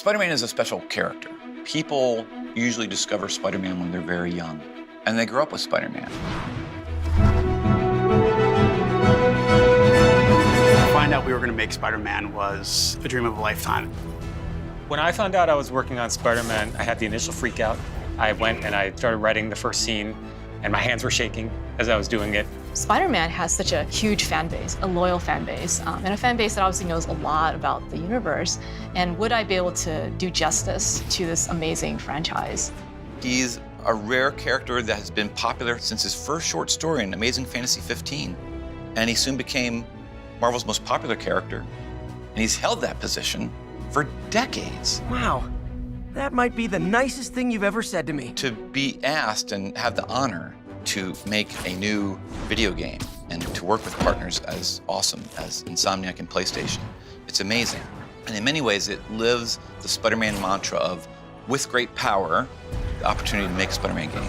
Spider-Man is a special character. People usually discover Spider-Man when they're very young, and they grow up with Spider-Man. To find out we were going to make Spider-Man was a dream of a lifetime. When I found out I was working on Spider-Man, I had the initial freak out. I went and I started writing the first scene, and my hands were shaking as I was doing it. Spider-Man has such a huge fan base, a loyal fan base, and a fan base that obviously knows a lot about the universe. And would I be able to do justice to this amazing franchise? He's a rare character that has been popular since his first short story in Amazing Fantasy 15. And he soon became Marvel's most popular character. And he's held that position for decades. Wow, that might be the nicest thing you've ever said to me. To be asked and have the honor to make a new video game and to work with partners as awesome as Insomniac and PlayStation, it's amazing. And in many ways, it lives the Spider-Man mantra of, with great power, the opportunity to make a Spider-Man game.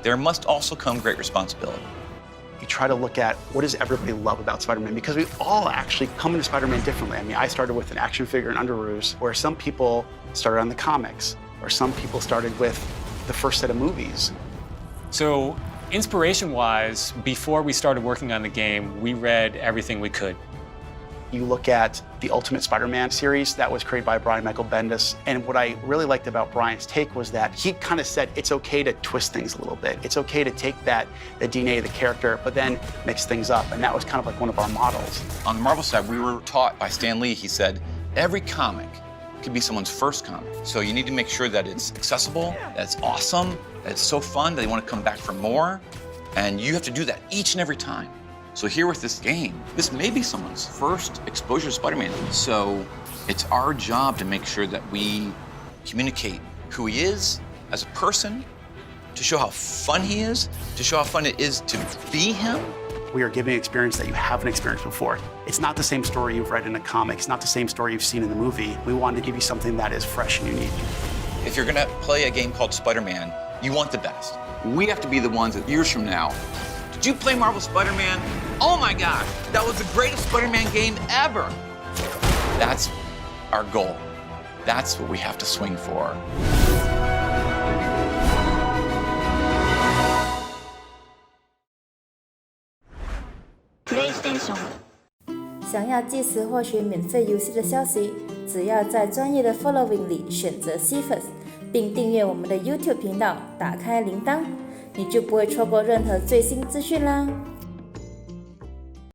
There must also come great responsibility. You try to look at what does everybody love about Spider-Man, because we all actually come into Spider-Man differently. I mean, I started with an action figure and underoos, where some people started on the comics, or some people started with the first set of movies. So, inspiration-wise, before we started working on the game, we read everything we could. You look at the Ultimate Spider-Man series that was created by Brian Michael Bendis, and what I really liked about Brian's take was that he kind of said it's okay to twist things a little bit. It's okay to take the DNA of the character, but then mix things up, and that was kind of like one of our models. On the Marvel side, we were taught by Stan Lee, he said, every comic could be someone's first comic. So you need to make sure that it's accessible, that it's awesome, that it's so fun that they want to come back for more, and you have to do that each and every time. So here with this game, this may be someone's first exposure to Spider-Man. So it's our job to make sure that we communicate who he is as a person, to show how fun he is, to show how fun it is to be him. We are giving an experience that you haven't experienced before. It's not the same story you've read in a comic. It's not the same story you've seen in the movie. We want to give you something that is fresh and unique. If you're gonna play a game called Spider-Man, you want the best. We have to be the ones that years from now, did you play Marvel Spider-Man? Oh my God, that was the greatest Spider-Man game ever. That's our goal. That's what we have to swing for. PlayStation 想要即时获取免费游戏的消息，只要在专业的 Following 里选择 CFUS， 并订阅我们的 YouTube 频道，打开铃铛，你就不会错过任何最新资讯啦。